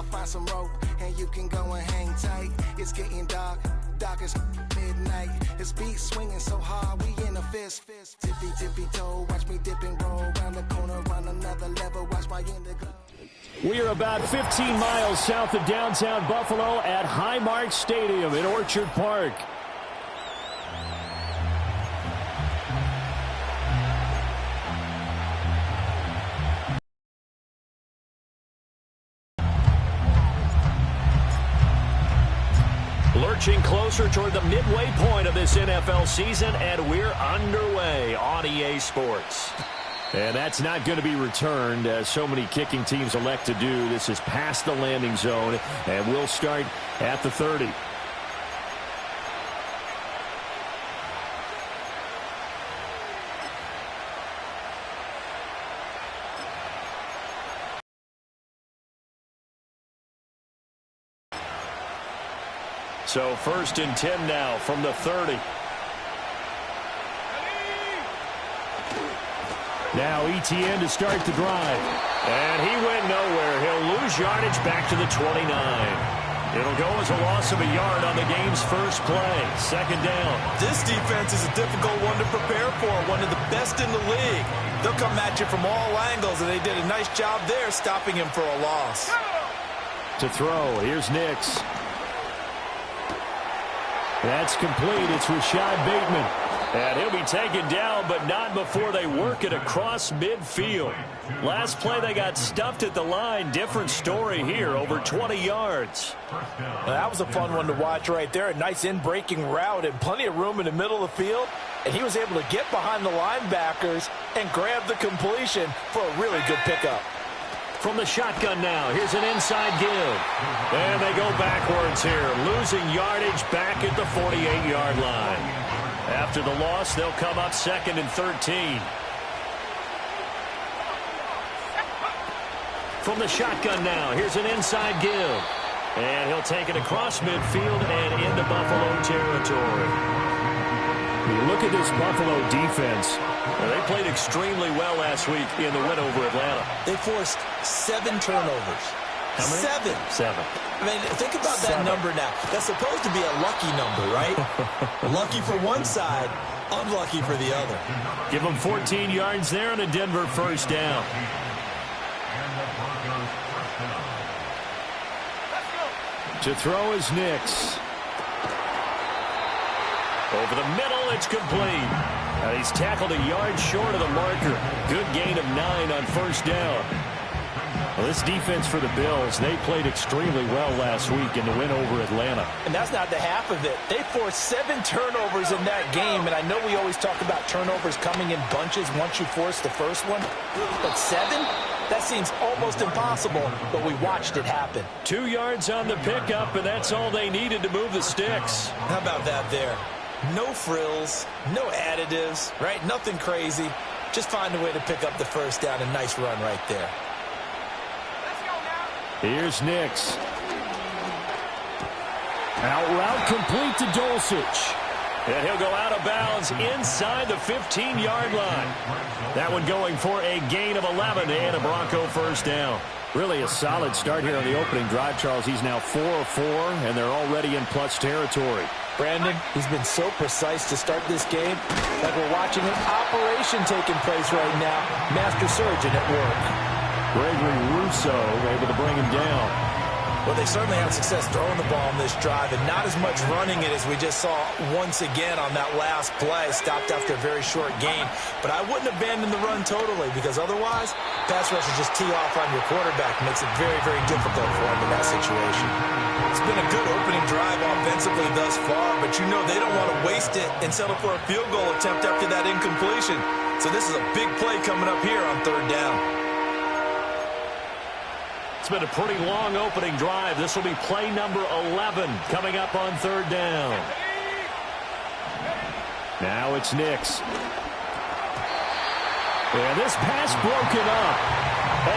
find some rope, and you can go and hang tight. It's getting dark, dark as midnight. His beat swinging so hard, we in a fist. Tippy, tippy toe, watch me dip and roll. Round the corner, on another level, watch my indigo. We are about 15 miles south of downtown Buffalo at Highmark Stadium in Orchard Park. Lurching closer toward the midway point of this NFL season, and we're underway on EA Sports. And that's not going to be returned, as so many kicking teams elect to do. This is past the landing zone, and we'll start at the 30. So 1st and 10 now from the 30. Now Etienne to start the drive. And he went nowhere. He'll lose yardage back to the 29. It'll go as a loss of a yard on the game's first play. 2nd down. This defense is a difficult one to prepare for. One of the best in the league. They'll come at you from all angles, and they did a nice job there stopping him for a loss. To throw, here's Nix. That's complete. It's Rashad Bateman. And he'll be taken down, but not before they work it across midfield. Last play, they got stuffed at the line. Different story here, over 20 yards. Well, that was a fun one to watch right there. A nice in-breaking route and plenty of room in the middle of the field. And he was able to get behind the linebackers and grab the completion for a really good pickup. From the shotgun now, here's an inside give. And they go backwards here, losing yardage back at the 48-yard line. After the loss, they'll come up 2nd and 13. From the shotgun now, here's an inside give. And he'll take it across midfield and into Buffalo territory. When you look at this Buffalo defense, they played extremely well last week in the win over Atlanta. They forced 7 turnovers. How many? 7. I mean, think about that number now. That's supposed to be a lucky number, right? Lucky for one side, unlucky for the other. Give them 14 yards there and a Denver 1st down. To throw is Nix. Over the middle, it's complete. Now he's tackled a yard short of the marker. Good gain of 9 on 1st down. Well, this defense for the Bills, they played extremely well last week in the win over Atlanta. And that's not the half of it. They forced 7 turnovers in that game, and I know we always talk about turnovers coming in bunches once you force the first one, but 7? That seems almost impossible, but we watched it happen. 2 yards on the pickup, and that's all they needed to move the sticks. How about that there? No frills, no additives, right? Nothing crazy. Just find a way to pick up the 1st down. A nice run right there. Here's Nix. Out route complete to Dulcich. And he'll go out of bounds inside the 15-yard line. That one going for a gain of 11 and a Bronco 1st down. Really a solid start here on the opening drive, Charles. He's now 4 of 4, and they're already in plus territory. Brandon, he's been so precise to start this game that we're watching an operation taking place right now. Master surgeon at work. Gregory Rousseau able to bring him down. Well, they certainly had success throwing the ball on this drive, and not as much running it as we just saw once again on that last play. Stopped after a very short gain. But I wouldn't abandon the run totally, because otherwise, pass rushers just tee off on your quarterback. Makes it very, very difficult for him in that situation. It's been a good opening drive offensively thus far, but you know they don't want to waste it and settle for a field goal attempt after that incompletion. So this is a big play coming up here on 3rd down. It's been a pretty long opening drive. This will be play number 11 coming up on 3rd down. Now it's Nix. And this pass broken up.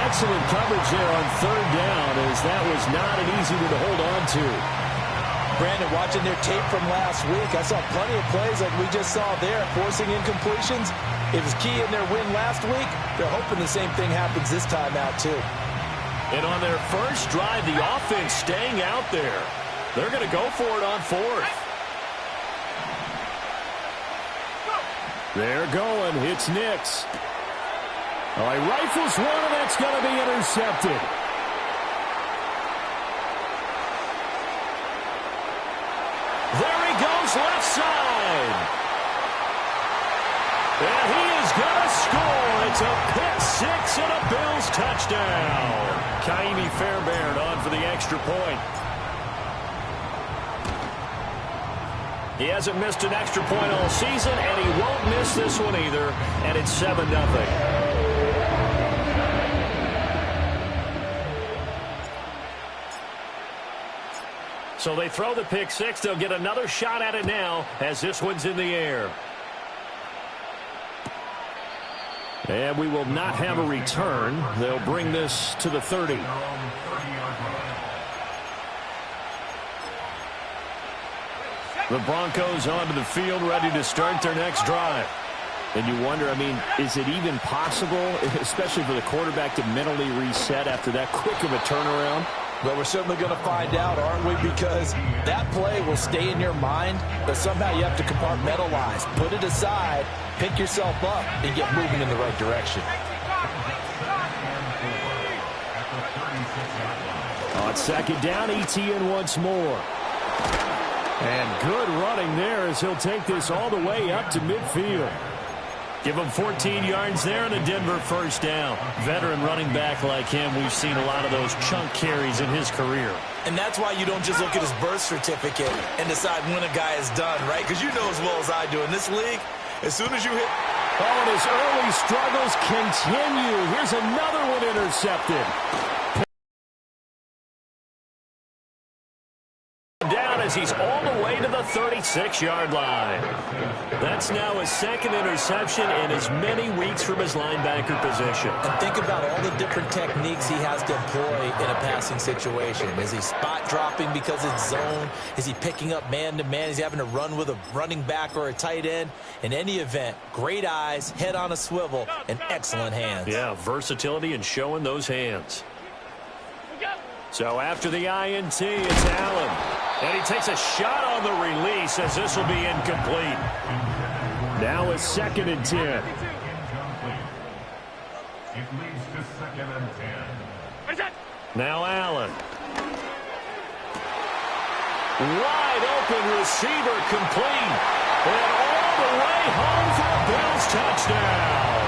Excellent coverage there on 3rd down, as that was not an easy one to hold on to. Brandon, watching their tape from last week, I saw plenty of plays like we just saw there, forcing incompletions. It was key in their win last week. They're hoping the same thing happens this time out, too. And on their first drive, the offense staying out there. They're going to go for it on fourth. They're going. It's Nix. Oh, he rifles one, and that's going to be intercepted. There he goes, left side. And he is going to score. It's a pick six and a Bills touchdown. Kaimi Fairbairn on for the extra point. He hasn't missed an extra point all season, and he won't miss this one either. And it's 7-0. So they throw the pick six. They'll get another shot at it now as this one's in the air. And we will not have a return. They'll bring this to the 30. The Broncos onto the field, ready to start their next drive. And you wonder, I mean, is it even possible, especially for the quarterback, to mentally reset after that quick of a turnaround? Well, we're certainly going to find out, aren't we? Because that play will stay in your mind, but somehow you have to compartmentalize. Put it aside, pick yourself up, and get moving in the right direction. On second down, ETN once more. And good running there as he'll take this all the way up to midfield. Give him 14 yards there and a Denver first down. Veteran running back like him, we've seen a lot of those chunk carries in his career. And that's why you don't just look at his birth certificate and decide when a guy is done, right? Because you know as well as I do, in this league, as soon as you hit... Oh, and his early struggles continue. Here's another one intercepted. As he's all the way to the 36-yard line. That's now his second interception in as many weeks from his linebacker position. And think about all the different techniques he has to employ in a passing situation. Is he spot dropping because it's zone? Is he picking up man-to-man? Is he having to run with a running back or a tight end? In any event, great eyes, head on a swivel, and excellent hands. Yeah, versatility and showing those hands. So after the INT, it's Allen. And he takes a shot on the release as this will be incomplete. Now it's 2nd and 10. It leads to 2nd and 10. Now Allen. Wide open receiver complete. And all the way home for a Bills touchdown.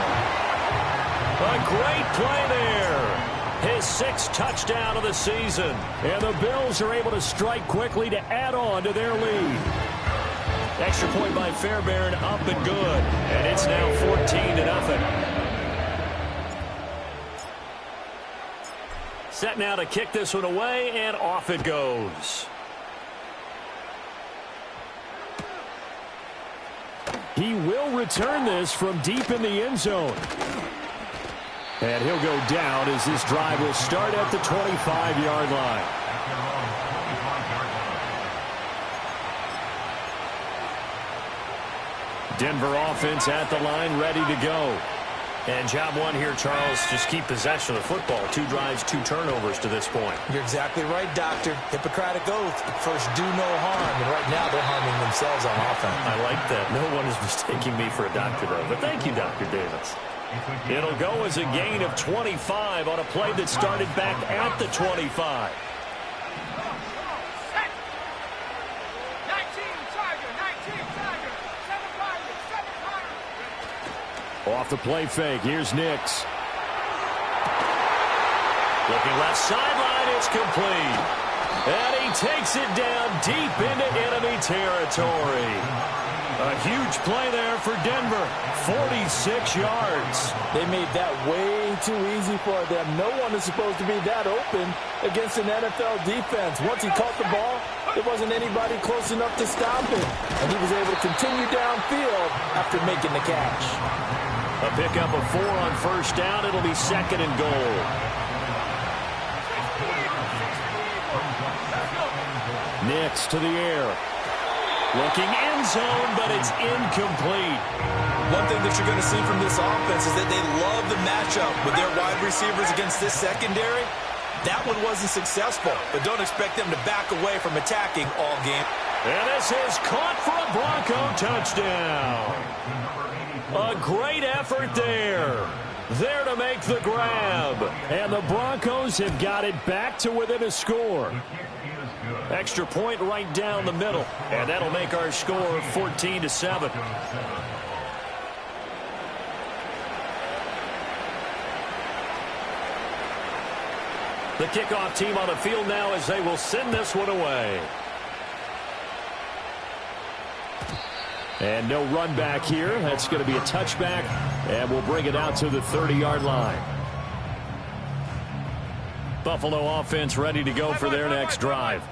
A great play there. His 6th touchdown of the season. And the Bills are able to strike quickly to add on to their lead. Extra point by Fairbairn, up and good. And it's now 14-0. Set now to kick this one away, and off it goes. He will return this from deep in the end zone. And he'll go down as this drive will start at the 25-yard line. Denver offense at the line, ready to go. And job one here, Charles, just keep possession of the football. 2 drives, 2 turnovers to this point. You're exactly right, Doctor. Hippocratic oath. First, do no harm. And right now, they're harming themselves on offense. I like that. No one is mistaking me for a doctor, though. But thank you, Dr. Davis. It'll go as a gain of 25 on a play that started back at the 25. Off the play fake, here's Nix. Looking left sideline, it's complete. And he takes it down deep into enemy territory. A huge play there for Denver. 46 yards. They made that way too easy for them. No one is supposed to be that open against an NFL defense. Once he caught the ball, there wasn't anybody close enough to stop him. And he was able to continue downfield after making the catch. A pickup of 4 on first down. It'll be 2nd and goal. Nix to the air. Looking end zone, but it's incomplete. One thing that you're going to see from this offense is that they love the matchup with their wide receivers against this secondary. That one wasn't successful, but don't expect them to back away from attacking all game. And this is caught for a Bronco touchdown. A great effort there. There to make the grab. And the Broncos have got it back to within a score. Extra point right down the middle. And that'll make our score 14-7. The kickoff team on the field now as they will send this one away. And no run back here. That's going to be a touchback, and we'll bring it out to the 30-yard line. Buffalo offense ready to go for their next drive.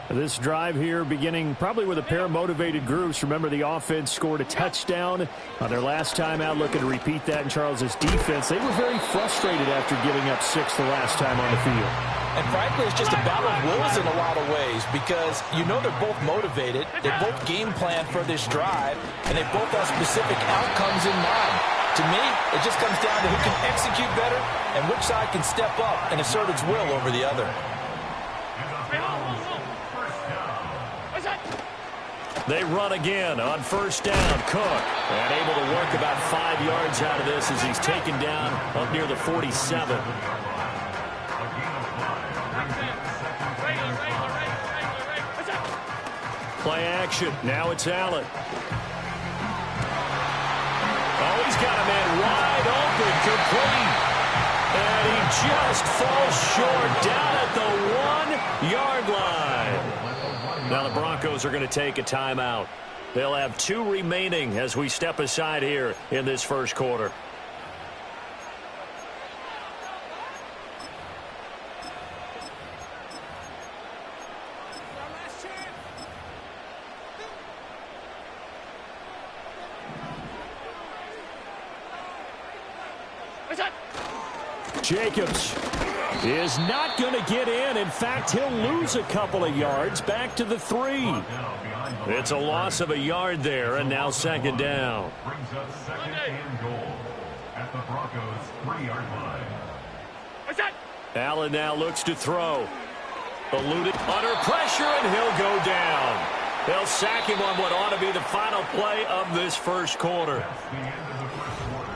This drive here beginning probably with a pair of motivated groups. Remember, the offense scored a touchdown on their last time out, looking to repeat that in Charles's defense. They were very frustrated after giving up 6 the last time on the field. And frankly, it's just a battle of wills in a lot of ways because you know they're both motivated, they both game plan for this drive, and they both have specific outcomes in mind. To me, it just comes down to who can execute better and which side can step up and assert its will over the other. They run again on first down. Cook, and able to work about 5 yards out of this as he's taken down up near the 47. Play action. Now it's Allen. Oh, he's got a man wide open, complete. And he just falls short down at the 1-yard line. Now the Broncos are going to take a timeout. They'll have 2 remaining as we step aside here in this first quarter. Jacobs is not going to get in. In fact, he'll lose a couple of yards back to the 3. It's a loss of a yard there, and now second down. Brings up second and goal at the Broncos' 3-yard line. Allen now looks to throw. Eluded under pressure, and he'll go down. They'll sack him on what ought to be the final play of this first quarter. That's the end of the first quarter.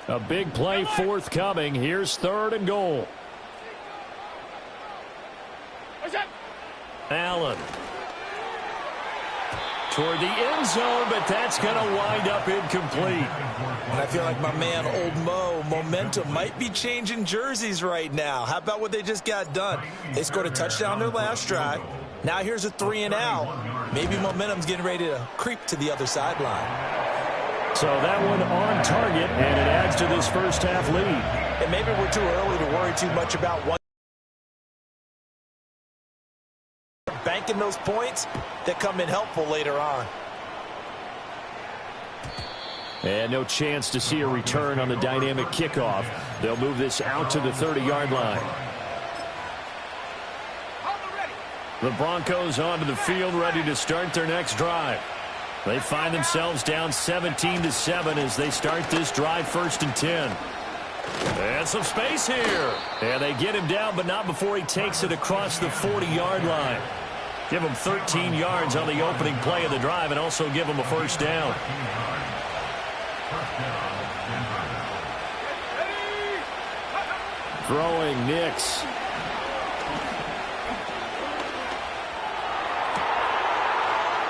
A big play forthcoming. Here's 3rd and goal. Allen toward the end zone, but that's going to wind up incomplete. And I feel like my man, Old Mo, momentum might be changing jerseys right now. How about what they just got done? They scored a touchdown their last drive. Now here's a 3 and out. Maybe momentum's getting ready to creep to the other sideline. So that one on target, and it adds to this first half lead. And maybe we're too early to worry too much about one. Banking those points that come in helpful later on. And no chance to see a return on the dynamic kickoff. They'll move this out to the 30-yard line. The Broncos onto the field, ready to start their next drive. They find themselves down 17-7 as they start this drive, 1st and 10. And some space here. And they get him down, but not before he takes it across the 40-yard line. Give him 13 yards on the opening play of the drive and also give him a first down. Throwing Nix.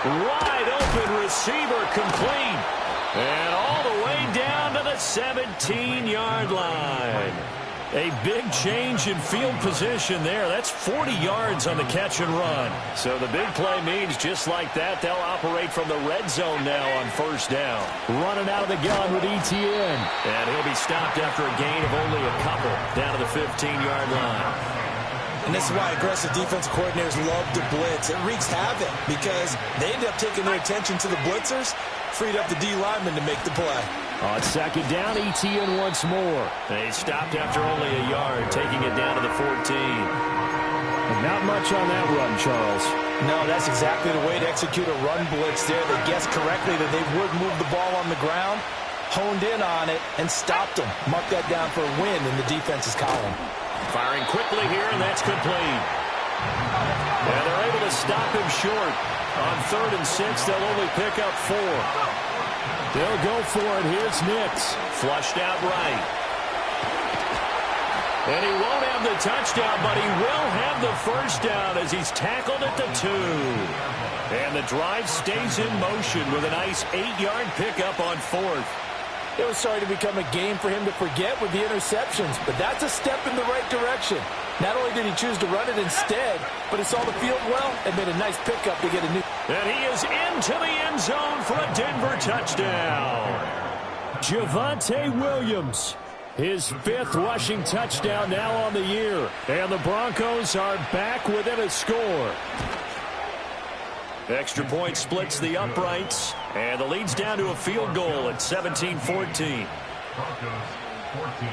Wide open receiver, complete. And all the way down to the 17-yard line. A big change in field position there. That's 40 yards on the catch and run. So the big play means just like that, they'll operate from the red zone now on first down. Running out of the gun with Etienne. And he'll be stopped after a gain of only a couple down to the 15-yard line. And this is why aggressive defensive coordinators love to blitz. It wreaks havoc because they end up taking their attention to the blitzers, freed up the D lineman to make the play. On second down, Etienne once more. They stopped after only a yard, taking it down to the 14. And not much on that run, Charles. No, that's exactly the way to execute a run blitz there. They guessed correctly that they would move the ball on the ground, honed in on it, and stopped them. Mark that down for a win in the defense's column. Firing quickly here, and that's complete. And they're able to stop him short. On 3rd and 6, they'll only pick up 4. They'll go for it. Here's Nix. Flushed out right. And he won't have the touchdown, but he will have the first down as he's tackled at the 2. And the drive stays in motion with a nice 8-yard pickup on 4th. It was starting to become a game for him to forget with the interceptions, but that's a step in the right direction. Not only did he choose to run it instead, but he saw the field well and made a nice pickup to get a new... And he is into the end zone for a Denver touchdown. Javonte Williams, his 5th rushing touchdown now on the year. And the Broncos are back within a score. Extra point splits the uprights, and the lead's down to a field goal at 17-14. Broncos 14.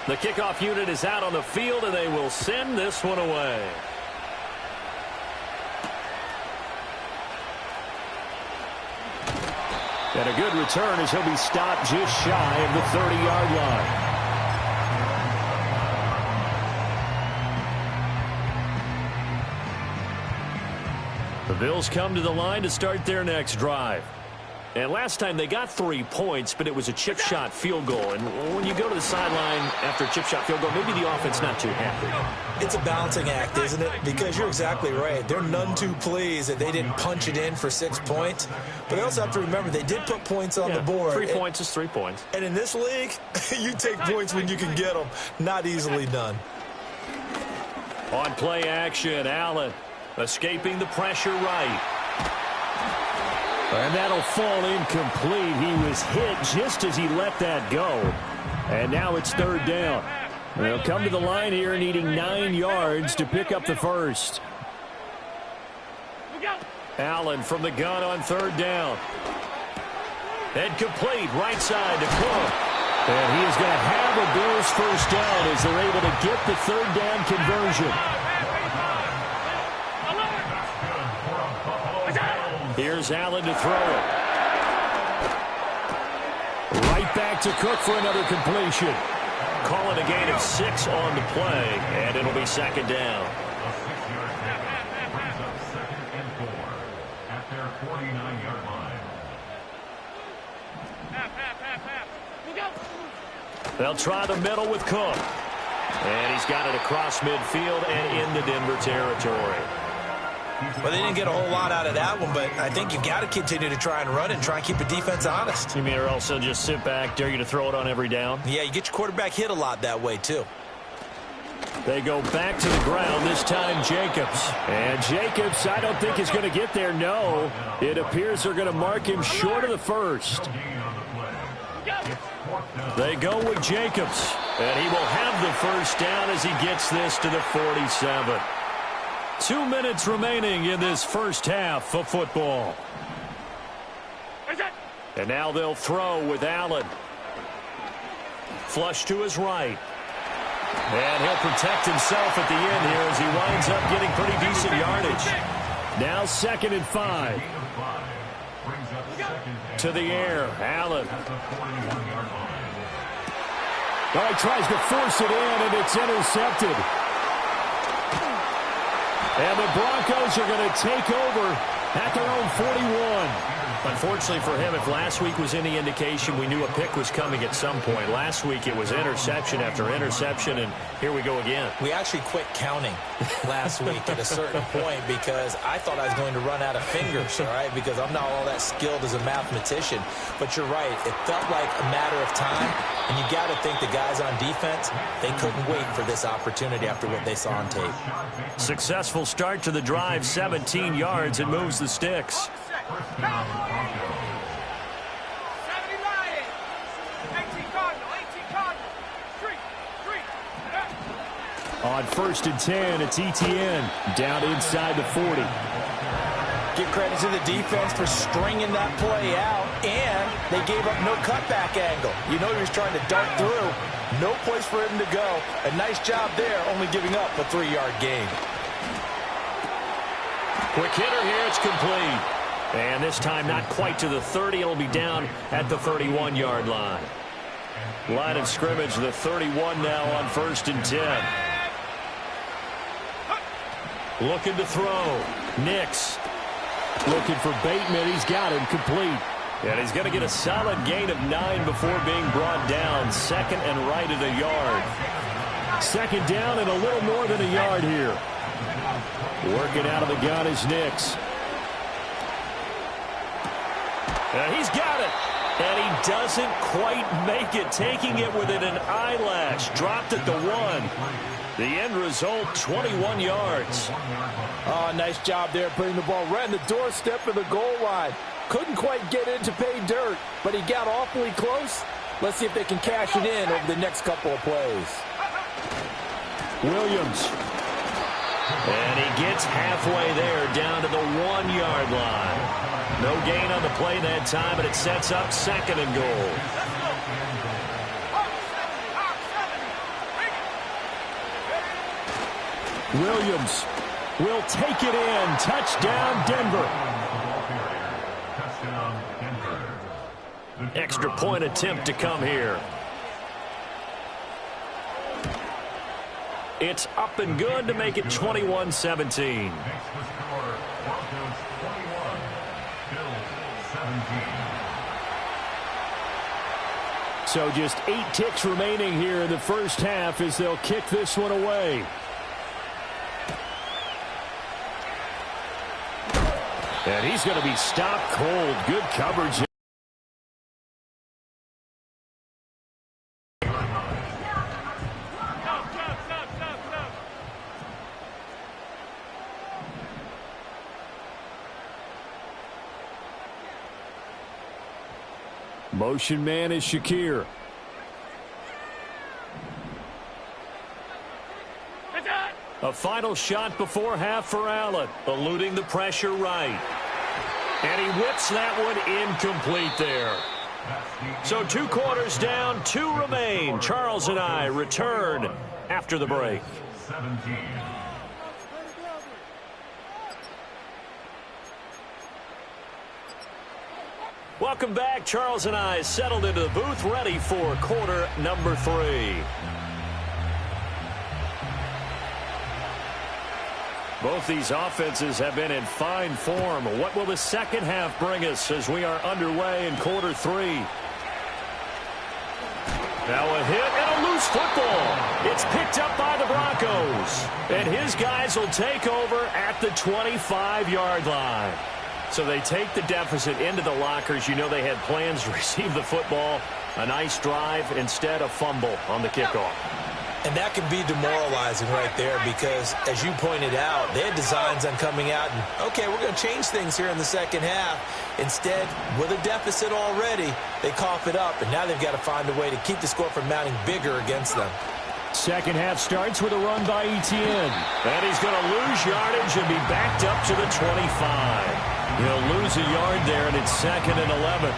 The kickoff unit is out on the field, and they will send this one away. And a good return as he'll be stopped just shy of the 30-yard line. The Bills come to the line to start their next drive. And last time they got 3 points, but it was a chip shot field goal. And when you go to the sideline after a chip shot field goal, maybe the offense not too happy. It's a balancing act, isn't it? Because you're exactly right. They're none too pleased that they didn't punch it in for 6 points. But they also have to remember they did put points on the board. 3 points is 3 points. And in this league, you take points when you can get them. Not easily done. On play action, Allen escaping the pressure right. And that'll fall incomplete. He was hit just as he let that go. And now it's 3rd down. They'll come to the line here needing 9 yards to pick up the first. Allen from the gun on 3rd down. And complete right side to Cook. And he is going to have a Bills first down as they're able to get the 3rd down conversion. Here's Allen to throw it. Right back to Cook for another completion. Calling a gain of 6 on the play, and it'll be 2nd down. A 6-yard pickup brings up 2nd and 4 at their 49-yard line. They'll try the middle with Cook. And he's got it across midfield and into Denver territory. Well, they didn't get a whole lot out of that one, but I think you've got to continue to try and run and try and keep the defense honest. You mean or else they'll just sit back, dare you to throw it on every down? Yeah, you get your quarterback hit a lot that way, too. They go back to the ground, this time Jacobs. And Jacobs, I don't think is going to get there, no. It appears they're going to mark him short of the first. They go with Jacobs. And he will have the first down as he gets this to the 47. 2 minutes remaining in this first half of football. And now they'll throw with Allen. Flush to his right. And he'll protect himself at the end here as he winds up getting pretty decent yardage. Now 2nd and 5. To the air, Allen. Oh, he tries to force it in, and it's intercepted. And the Broncos are going to take over at their own 41. Unfortunately for him, if last week was any indication, we knew a pick was coming at some point. Last week it was interception after interception, and here we go again. We actually quit counting last week at a certain point because I thought I was going to run out of fingers, all right, because I'm not all that skilled as a mathematician. But you're right. It felt like a matter of time, and you got to think the guys on defense, they couldn't wait for this opportunity after what they saw on tape. Successful start to the drive, 17 yards, and moves the sticks. On 1st and 10, it's Etienne down inside the 40. Give credit to the defense for stringing that play out, and they gave up no cutback angle. You know he was trying to dart through. no place for him to go. A nice job there, only giving up a 3-yard gain. Quick hitter here, it's complete. And this time not quite to the 30. It'll be down at the 31-yard line. Line of scrimmage, the 31 now on 1st and 10. Looking to throw. Nix. Looking for Bateman. He's got him complete. And he's going to get a solid gain of 9 before being brought down. 2nd and right at a yard. 2nd down and a little more than a yard here. Working out of the gun is Nix. And he's got it. And he doesn't quite make it. Taking it within an eyelash. Dropped at the 1. The end result, 21 yards. Oh, nice job there putting the ball right in the doorstep of the goal line. Couldn't quite get in to pay dirt, but he got awfully close. Let's see if they can cash it in over the next couple of plays. Williams. And he gets halfway there, down to the 1-yard line. No gain on the play that time, but it sets up 2nd and goal. Williams will take it in. Touchdown, Denver. Extra point attempt to come here. It's up and good to make it 21-17. So just 8 ticks remaining here in the first half as they'll kick this one away. And he's going to be stopped cold. Good coverage. Motion man is Shakir. A final shot before half for Allen, eluding the pressure right. And he whips that one incomplete there. So 2 quarters down, 2 remain. Charles and I return after the break. 17. Welcome back. Charles and I settled into the booth, ready for quarter number 3. Both these offenses have been in fine form. What will the second half bring us as we are underway in quarter 3? Now a hit and a loose football. It's picked up by the Broncos. And his guys will take over at the 25-yard line. So they take the deficit into the lockers. You know they had plans to receive the football. A nice drive, instead a fumble on the kickoff. And that can be demoralizing right there because, as you pointed out, they had designs on coming out and, okay, we're going to change things here in the second half. Instead, with a deficit already, they cough it up, and now they've got to find a way to keep the score from mounting bigger against them. Second half starts with a run by Etienne. And he's going to lose yardage and be backed up to the 25. He'll lose a yard there, and it's 2nd and 11.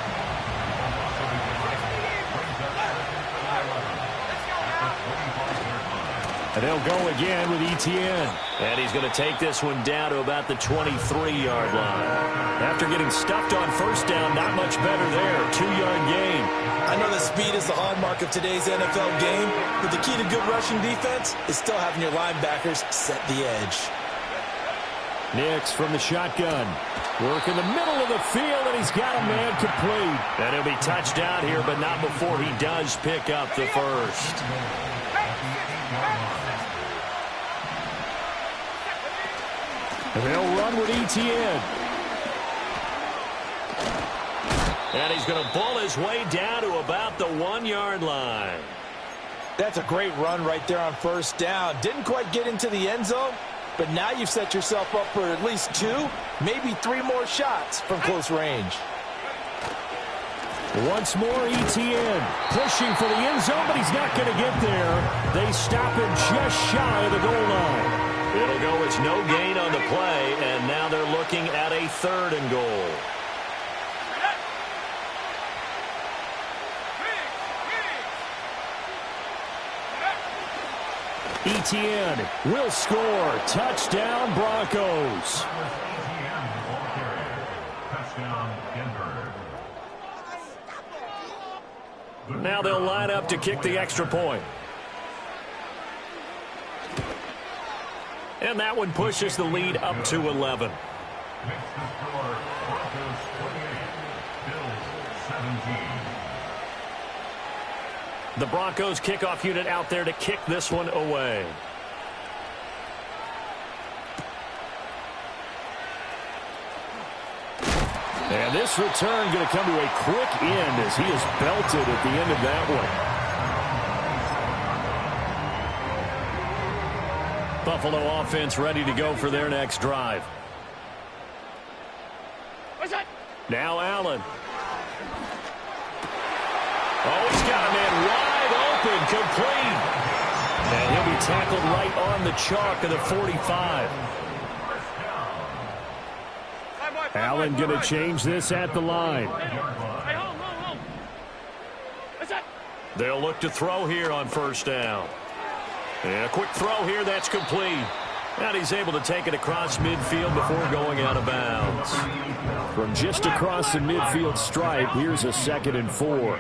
And they'll go again with Etienne. And he's going to take this one down to about the 23-yard line. After getting stuffed on first down, not much better there. 2-yard gain. I know that speed is the hallmark of today's NFL game, but the key to good rushing defense is still having your linebackers set the edge. Nix from the shotgun. Work in the middle of the field, and he's got a man complete. And he'll be touched down here, but not before he does pick up the first. And they'll run with Etienne. And he's going to bull his way down to about the 1-yard line. That's a great run right there on first down. Didn't quite get into the end zone, but now you've set yourself up for at least 2, maybe 3 more shots from close range. Once more, Etienne pushing for the end zone, but he's not going to get there. They stop him just shy of the goal line. It'll go as no gain on the play, and now they're looking at a 3rd and goal. Etienne will score. Touchdown, Broncos. Now they'll line up to kick the extra point. And that one pushes the lead up to 11. The Broncos kickoff unit out there to kick this one away. And this return going to come to a quick end as he is belted at the end of that one. Buffalo offense ready to go for their next drive. Now Allen. Oh, he's got a man wide open, complete. And he'll be tackled right on the chalk of the 45. Allen going to change this at the line. They'll look to throw here on first down. And a quick throw here, that's complete. And he's able to take it across midfield before going out of bounds. From just across the midfield stripe, here's a 2nd and 4.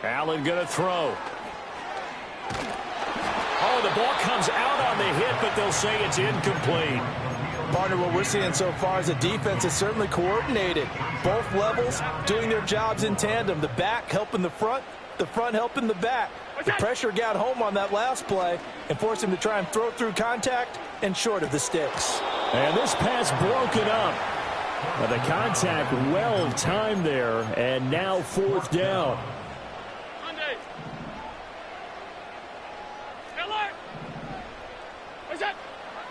Allen going to throw. Oh, the ball comes out on the hit, but they'll say it's incomplete. Partner, what we're seeing so far is the defense is certainly coordinated. Both levels doing their jobs in tandem. The back helping the front helping the back. The pressure got home on that last play and forced him to try and throw through contact and short of the sticks. And this pass broken up. The contact well timed there, and now 4th down.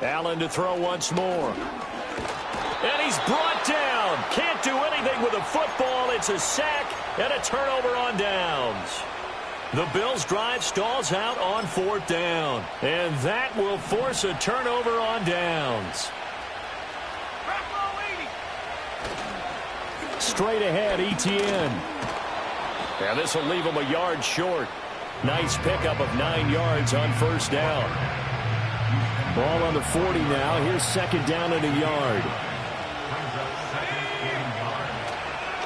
Allen to throw once more. And he's brought down. Can't do anything with a football. It's a sack and a turnover on downs. The Bills' drive stalls out on 4th down. And that will force a turnover on downs. Straight ahead, Etienne. And this will leave him a yard short. Nice pickup of 9 yards on first down. Ball on the 40 now. Here's 2nd down and a yard.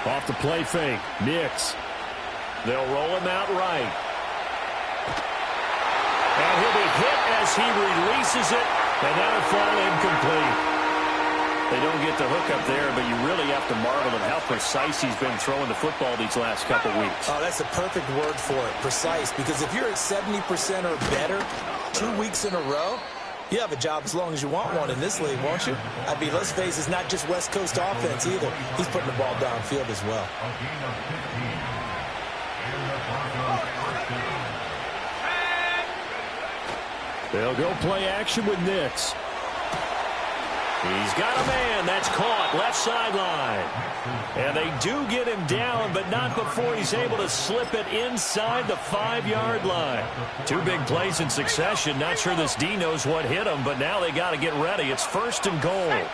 Off the play fake. Nix. They'll roll him out right. And he'll be hit as he releases it. And that'll fall incomplete. They don't get the hook up there, but you really have to marvel at how precise he's been throwing the football these last couple weeks. Oh, that's the perfect word for it, precise. Because if you're at 70% or better 2 weeks in a row, you have a job as long as you want one in this league, won't you? I mean, let's face it, it's not just West Coast offense either. He's putting the ball downfield as well. They'll go play action with Nix. He's got a man. That's caught left sideline. And they do get him down, but not before he's able to slip it inside the 5-yard line. 2 big plays in succession. Not sure this D knows what hit him, but now they got to get ready. It's 1st and goal.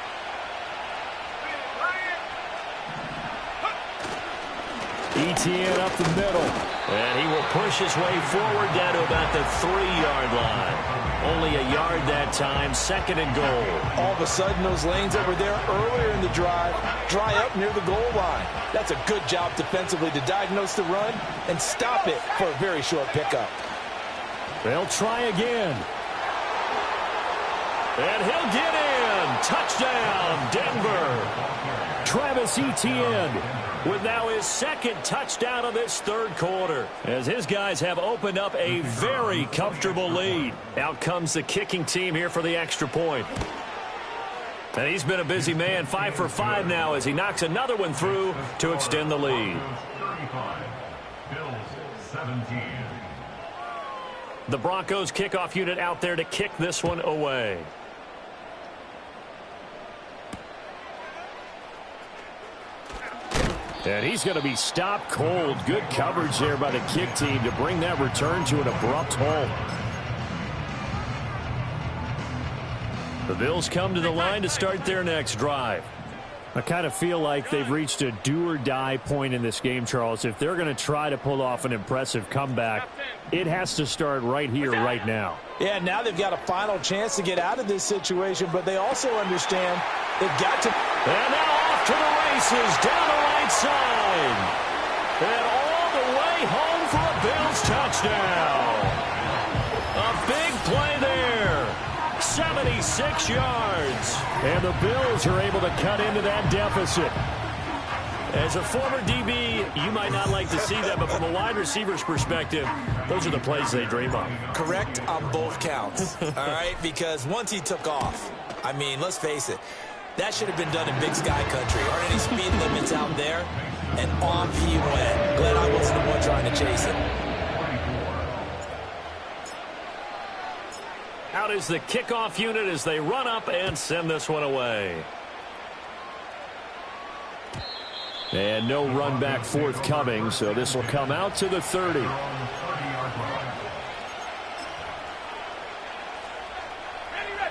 Etienne up the middle. And he will push his way forward down to about the 3-yard line. Only a yard that time, 2nd and goal. All of a sudden, those lanes that were there earlier in the drive dry up near the goal line. That's a good job defensively to diagnose the run and stop it for a very short pickup. They'll try again. And he'll get in. Touchdown, Denver. Travis Etienne with now his 2nd touchdown of this 3rd quarter, as his guys have opened up a very comfortable lead. Out comes the kicking team here for the extra point. And he's been a busy man, 5 for 5 now as he knocks another one through to extend the lead. 35, Bills 17. The Broncos kickoff unit out there to kick this one away. And he's going to be stopped cold. Good coverage there by the kick team to bring that return to an abrupt halt. The Bills come to the line to start their next drive. I kind of feel like they've reached a do-or-die point in this game, Charles. If they're going to try to pull off an impressive comeback, it has to start right here, right now. Yeah, now they've got a final chance to get out of this situation, but they also understand they've got to. And now off to the races, down the right side. And all the way home for a Bills touchdown. A big play there. 76 yards. And the Bills are able to cut into that deficit. As a former DB, you might not like to see that, but from a wide receiver's perspective, those are the plays they dream of. Correct on both counts, all right? Because once he took off, I mean, let's face it, that should have been done in Big Sky country. Aren't any speed limits out there? And off he went. Glad I wasn't the one trying to chase it. Out is the kickoff unit as they run up and send this one away. And no run back forthcoming, so this will come out to the 30.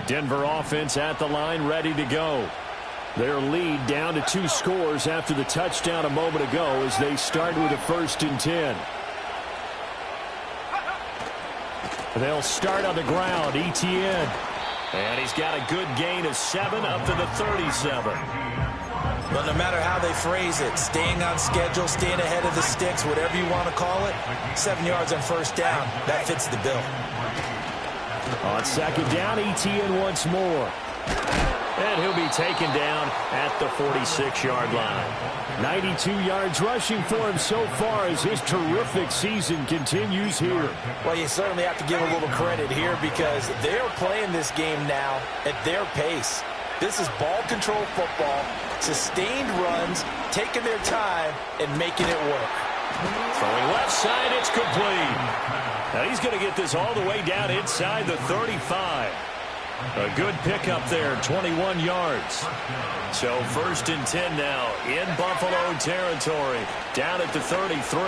Denver offense at the line, ready to go. Their lead down to 2 scores after the touchdown a moment ago as they start with a 1st and 10. They'll start on the ground, Etienne. And he's got a good gain of 7 up to the 37. But no matter how they phrase it, staying on schedule, staying ahead of the sticks, whatever you want to call it, 7 yards on 1st down, that fits the bill. On 2nd down, Etienne once more. And he'll be taken down at the 46-yard line. 92 yards rushing for him so far as his terrific season continues here. Well, you certainly have to give a little credit here because they're playing this game now at their pace. This is ball control football, sustained runs, taking their time, and making it work. Throwing left side, it's complete. Now he's going to get this all the way down inside the 35. A good pickup there, 21 yards. So 1st and 10 now in Buffalo territory, down at the 33.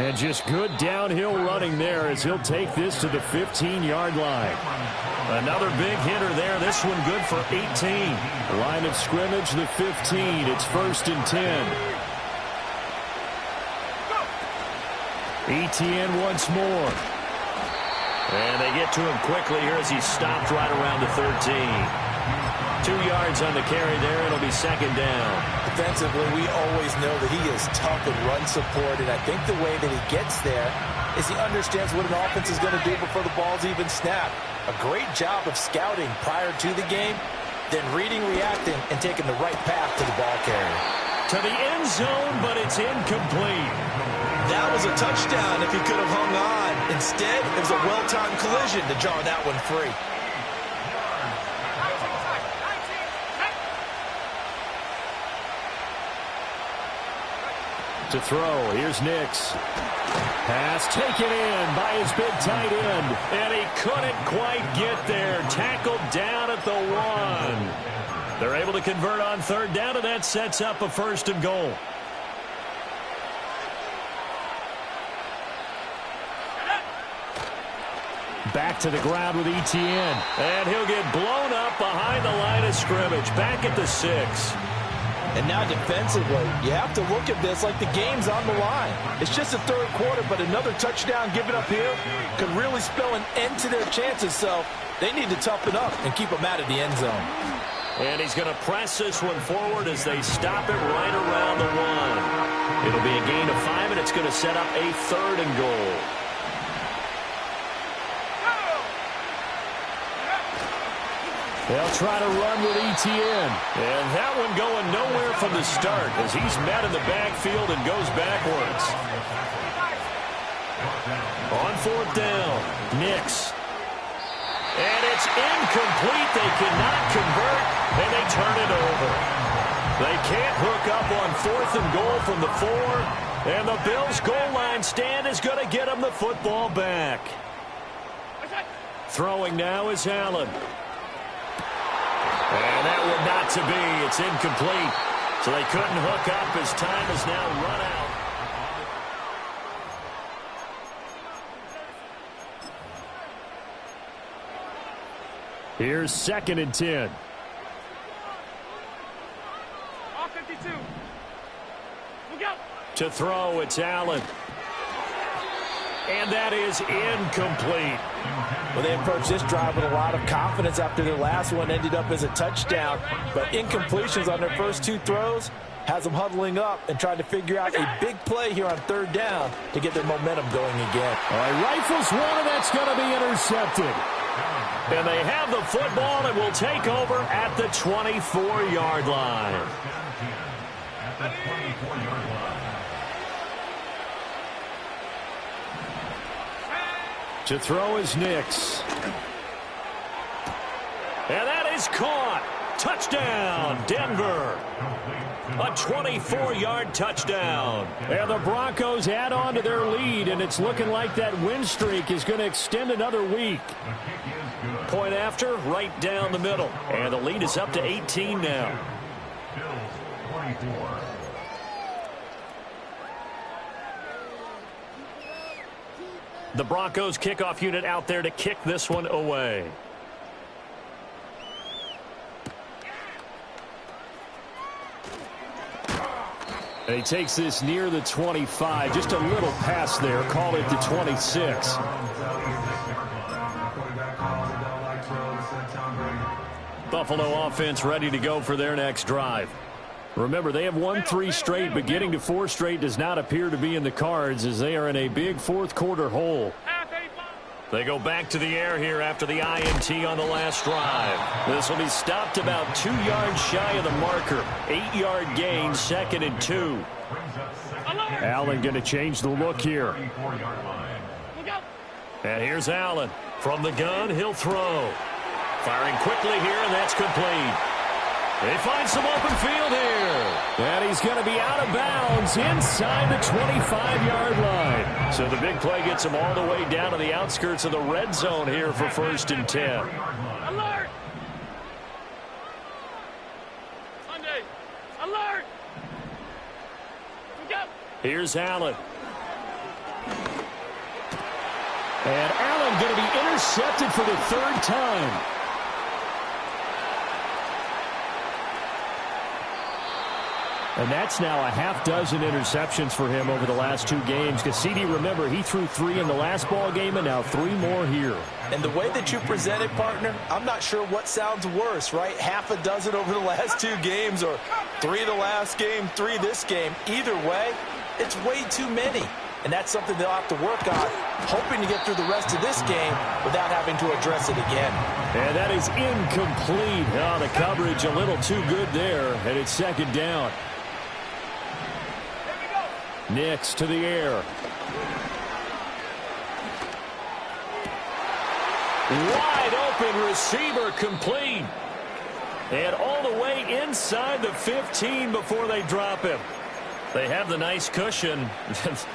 And just good downhill running there as he'll take this to the 15-yard line. Another big hitter there. This one good for 18. Line of scrimmage, the 15. It's 1st and 10. Etienne once more. And they get to him quickly here as he stopped right around the 13. 2 yards on the carry there. It'll be 2nd down. Defensively, we always know that he is tough in run support, and I think the way that he gets there is he understands what an offense is going to do before the ball's even snapped. A great job of scouting prior to the game, then reading, reacting, and taking the right path to the ball carrier. To the end zone, but it's incomplete. That was a touchdown if he could have hung on. Instead, it was a well-timed collision to draw that one free. To throw, here's Nix. Pass taken in by his big tight end. And he couldn't quite get there. Tackled down at the 1. They're able to convert on 3rd down, and that sets up a 1st and goal. Back to the ground with Etienne. And he'll get blown up behind the line of scrimmage. Back at the 6. And now defensively, you have to look at this like the game's on the line. It's just the 3rd quarter, but another touchdown given up here could really spell an end to their chances. So they need to toughen up and keep them out of the end zone. And he's going to press this one forward as they stop it right around the 1. It'll be a gain of 5, and it's going to set up a 3rd and goal. They'll try to run with Etienne. And that one going nowhere from the start as he's met in the backfield and goes backwards. On 4th down, Nix. And it's incomplete. They cannot convert, and they turn it over. They can't hook up on 4th and goal from the 4. And the Bills' goal line stand is going to get them the football back. Throwing now is Allen. And that one not to be. It's incomplete. So they couldn't hook up. His time is now run out. Here's 2nd and 10. To throw, it's Allen. And that is incomplete. Well, they approached this drive with a lot of confidence after their last one ended up as a touchdown. But incompletions on their first two throws has them huddling up and trying to figure out a big play here on third down to get their momentum going again. All right, rifles one, and that's going to be intercepted. And they have the football and will take over at the 24-yard line. At the 24-yard line. To throw is Nix. And that is caught. Touchdown, Denver. A 24-yard touchdown. And the Broncos add on to their lead, and it's looking like that win streak is going to extend another week. Point after, right down the middle. And the lead is up to 18 now. Bills 24. The Broncos kickoff unit out there to kick this one away. And he takes this near the 25. Just a little pass there. Call it the 26. Buffalo offense ready to go for their next drive. Remember, they have won 3 straight, but getting to 4 straight does not appear to be in the cards as they are in a big fourth quarter hole. They go back to the air here after the INT on the last drive. This will be stopped about 2 yards shy of the marker. 8-yard gain, 2nd and 2. Allen going to change the look here. And here's Allen. From the gun, he'll throw. Firing quickly here, and that's complete. They find some open field here. And he's going to be out of bounds inside the 25-yard line. So the big play gets him all the way down to the outskirts of the red zone here for 1st and 10. Alert! Sunday! Alert! Here's Allen. And Allen going to be intercepted for the 3rd time. And that's now a half-dozen interceptions for him over the last 2 games. Because CD, remember, he threw 3 in the last ball game and now 3 more here. And the way that you present it, partner, I'm not sure what sounds worse, right? Half a dozen over the last 2 games or 3 the last game, 3 this game. Either way, it's way too many. And that's something they'll have to work on, hoping to get through the rest of this game without having to address it again. And that is incomplete. Oh, the coverage a little too good there, and it's 2nd down. Nix to the air. Wide open receiver complete. And all the way inside the 15 before they drop him. They have the nice cushion.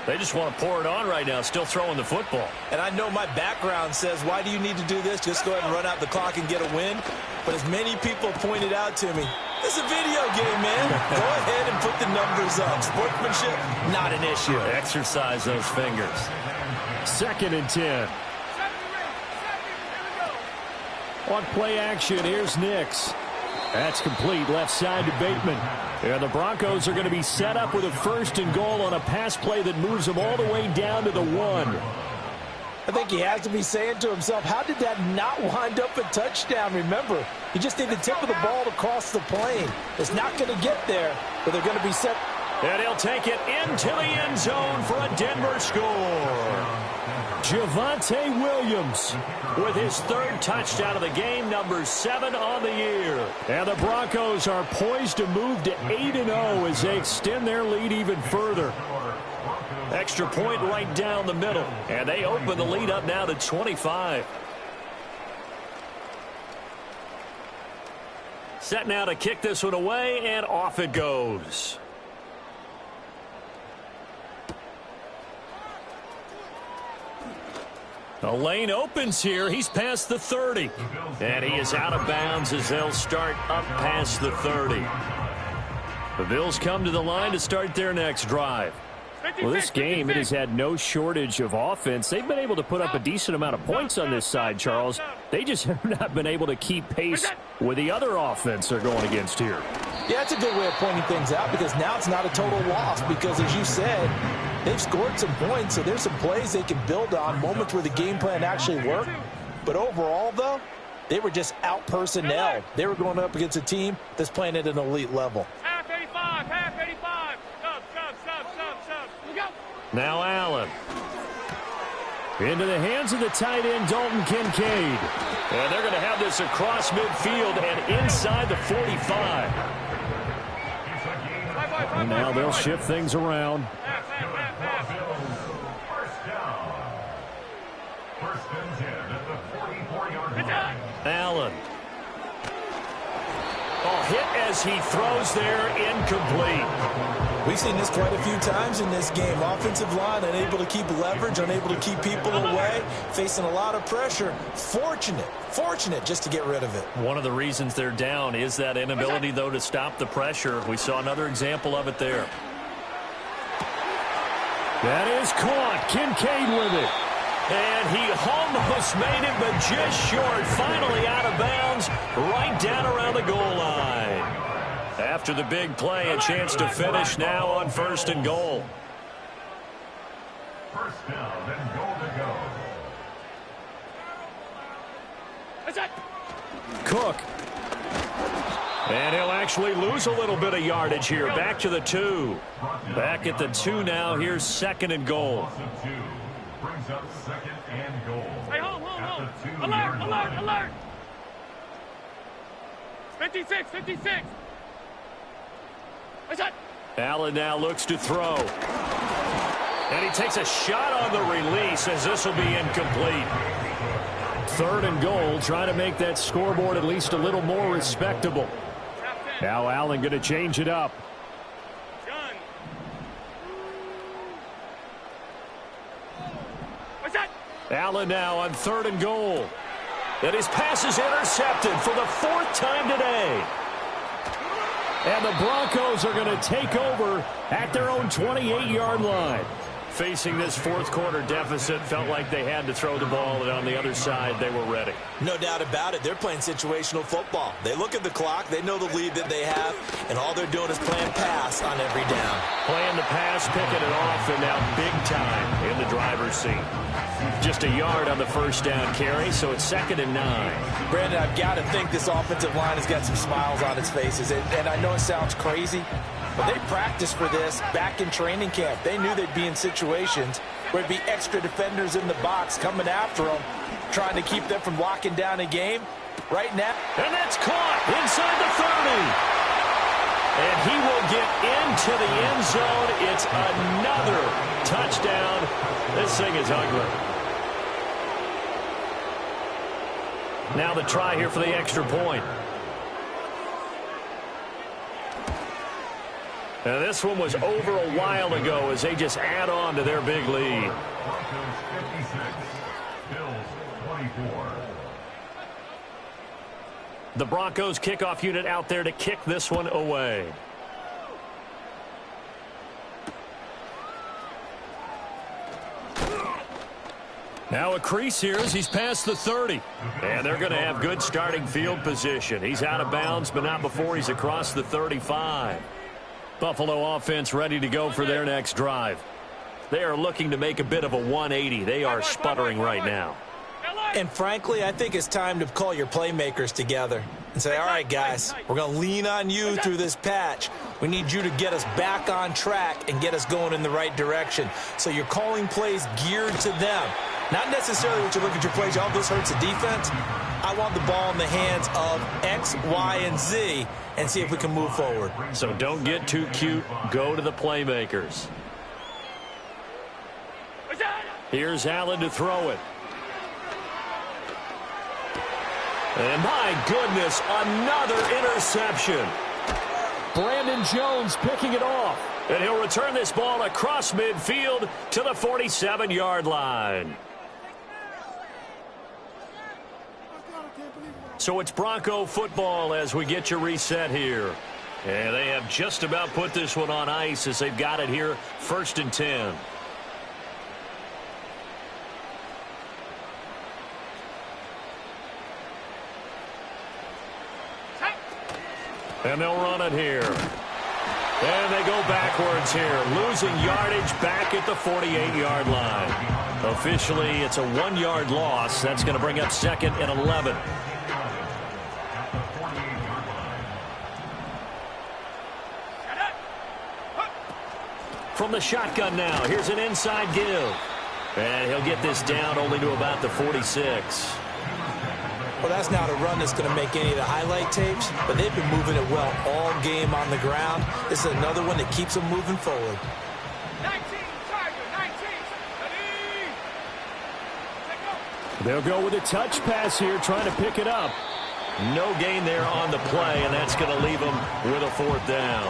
They just want to pour it on right now, still throwing the football. And I know my background says, why do you need to do this? Just go ahead and run out the clock and get a win. But as many people pointed out to me, this is a video game, man. Go ahead and put the numbers up. Sportsmanship, not an issue. Exercise those fingers. 2nd and 10. On play action, here's Nix. That's complete, left side to Bateman. And the Broncos are going to be set up with a 1st and goal on a pass play that moves them all the way down to the 1. I think he has to be saying to himself, how did that not wind up a touchdown? Remember, he just need the tip of the ball to cross the plane. It's not going to get there, but they're going to be set. And he'll take it into the end zone for a Denver score. Javonte Williams with his 3rd touchdown of the game, number 7 on the year. And the Broncos are poised to move to 8-0 as they extend their lead even further. Extra point right down the middle. And they open the lead up now to 25. Set now to kick this one away, and off it goes. The lane opens here. He's past the 30. And he is out of bounds as they'll start up past the 30. The Bills come to the line to start their next drive. Well, this game, it has had no shortage of offense. They've been able to put up a decent amount of points on this side, Charles. They just have not been able to keep pace with the other offense they're going against here. Yeah, that's a good way of pointing things out because now it's not a total loss because, as you said, they've scored some points, so there's some plays they can build on, moments where the game plan actually worked. But overall, though, they were just out-personnelled. They were going up against a team that's playing at an elite level. Half 85, half 85. Sub. Look out. Now Allen. Into the hands of the tight end, Dalton Kincaid. And they're going to have this across midfield and inside the 45. And now they'll shift things around. Allen. Oh, hit as he throws there, incomplete. We've seen this quite a few times in this game. Offensive line unable to keep leverage, unable to keep people away, facing a lot of pressure. Fortunate just to get rid of it. One of the reasons they're down is that inability, though, to stop the pressure. We saw another example of it there. That is caught. Kincaid with it. And he almost made it, but just short. Finally out of bounds, right down around the goal line. After the big play, a chance to finish now on 1st and goal. First down and goal to go. Cook. And he'll actually lose a little bit of yardage here. Back to the 2. Back at the 2 now. Here's 2nd and goal. Brings up 2nd and goal. Hey, hold. Alert. 56. Allen now looks to throw. And he takes a shot on the release as this will be incomplete. 3rd and goal, trying to make that scoreboard at least a little more respectable. Now Allen going to change it up. Allen now on 3rd and goal. And his pass is intercepted for the 4th time today. And the Broncos are going to take over at their own 28-yard line. Facing this 4th quarter deficit, felt like they had to throw the ball, and on the other side, they were ready. No doubt about it. They're playing situational football. They look at the clock, they know the lead that they have, and all they're doing is playing pass on every down. Playing the pass, picking it off, and now big time in the driver's seat. Just a yard on the 1st down carry, so it's 2nd and 9. Brandon, I've got to think this offensive line has got some smiles on its faces, and I know it sounds crazy, but they practiced for this back in training camp. They knew they'd be in situations where there'd be extra defenders in the box coming after them, trying to keep them from locking down a game. Right now. And that's caught inside the 30. And he will get into the end zone. It's another touchdown. This thing is ugly. Now the try here for the extra point. Now this one was over a while ago as they just add on to their big lead. Broncos 56, Bills 24. The Broncos kickoff unit out there to kick this one away. Now a crease here as he's past the 30. And they're going to have good starting field position. He's out of bounds, but not before he's across the 35. Buffalo offense ready to go for their next drive. They are looking to make a bit of a 180. They are sputtering right now. And frankly, I think it's time to call your playmakers together and say, all right, guys, we're going to lean on you through this patch. We need you to get us back on track and get us going in the right direction. So you're calling plays geared to them. Not necessarily what you look at your plays, oh, this hurts the defense. I want the ball in the hands of X, Y, and Z and see if we can move forward. So don't get too cute. Go to the playmakers. Here's Allen to throw it. And my goodness, another interception. Brandon Jones picking it off. And he'll return this ball across midfield to the 47-yard line. So it's Bronco football as we get you reset here. And they have just about put this one on ice as they've got it here, 1st and 10. And they'll run it here. And they go backwards here, losing yardage back at the 48-yard line. Officially, it's a 1-yard loss. That's going to bring up 2nd and 11. From the shotgun now, here's an inside give. And he'll get this down only to about the 46. Well, that's not a run that's going to make any of the highlight tapes, but they've been moving it well all game on the ground. This is another one that keeps them moving forward. 19, Tiger, 19. Ready? They'll go with a touch pass here, trying to pick it up. No gain there on the play, and that's going to leave them with a 4th down.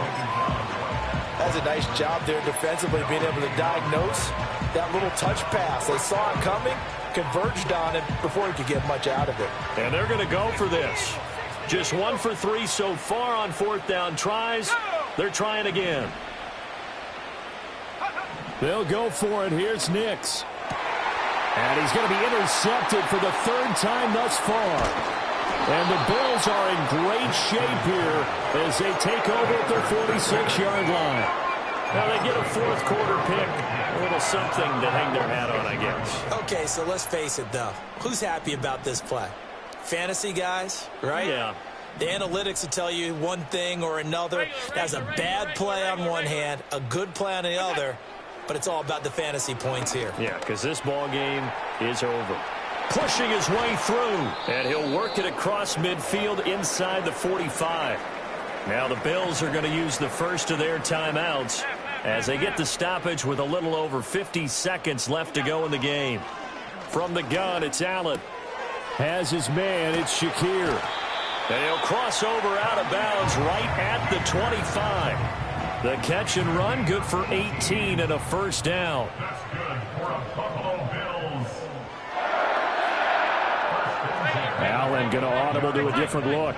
That's a nice job there defensively, being able to diagnose that little touch pass. They saw it coming, converged on it before he could get much out of it. And they're going to go for this. Just 1 for 3 so far on 4th down tries. They're trying again. They'll go for it. Here's Nix. And he's going to be intercepted for the 3rd time thus far. And the Bills are in great shape here as they take over at their 46-yard line. Now they get a 4th quarter pick. A little something to hang their hat on, I guess. Okay, so let's face it, though. Who's happy about this play? Fantasy guys, right? Yeah. The analytics will tell you one thing or another. That's a bad play on one hand, a good play on the other, but it's all about the fantasy points here. Yeah, because this ball game is over. Pushing his way through, and he'll work it across midfield inside the 45. Now the Bills are going to use the first of their timeouts as they get the stoppage with a little over 50 seconds left to go in the game. From the gun, it's Allen. Has his man, it's Shakir. And he'll cross over out of bounds right at the 25. The catch and run, good for 18 and a 1st down. That's good for a Buffalo Bills. Allen going to audible to a different look.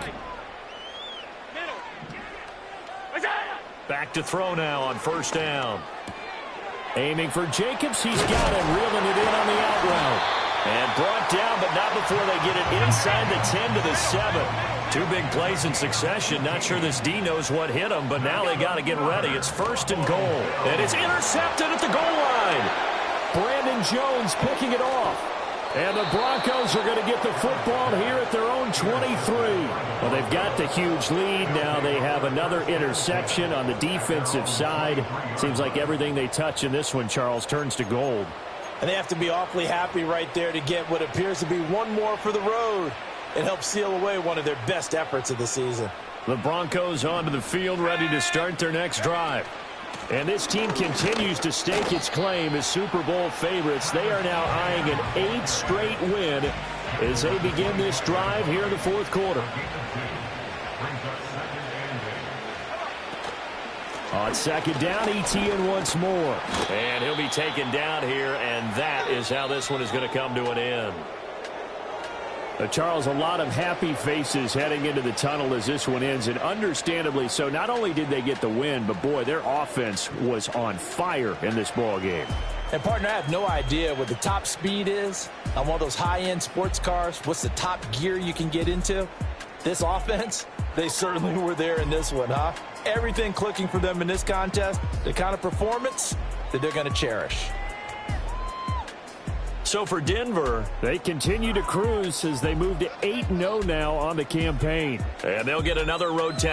Back to throw now on 1st down. Aiming for Jacobs. He's got him, reeling it in on the out route. And brought down, but not before they get it inside the 10 to the 7. 2 big plays in succession. Not sure this D knows what hit him, but now they got to get ready. It's 1st and goal. And it's intercepted at the goal line. Brandon Jones picking it off. And the Broncos are going to get the football here at their own 23. Well, they've got the huge lead. Now they have another interception on the defensive side. Seems like everything they touch in this one, Charles, turns to gold. And they have to be awfully happy right there to get what appears to be one more for the road. It helps seal away one of their best efforts of the season. The Broncos onto the field, ready to start their next drive. And this team continues to stake its claim as Super Bowl favorites. They are now eyeing an 8th straight win as they begin this drive here in the 4th quarter. On 2nd down, ETN once more. And he'll be taken down here, and that is how this one is going to come to an end. Charles, a lot of happy faces heading into the tunnel as this one ends, and understandably so. Not only did they get the win, but, boy, their offense was on fire in this ball game. And, partner, I have no idea what the top speed is on one of those high-end sports cars. What's the top gear you can get into? This offense, they certainly were there in this one, huh? Everything clicking for them in this contest, the kind of performance that they're going to cherish. So for Denver, they continue to cruise as they move to 8-0 now on the campaign. And they'll get another road test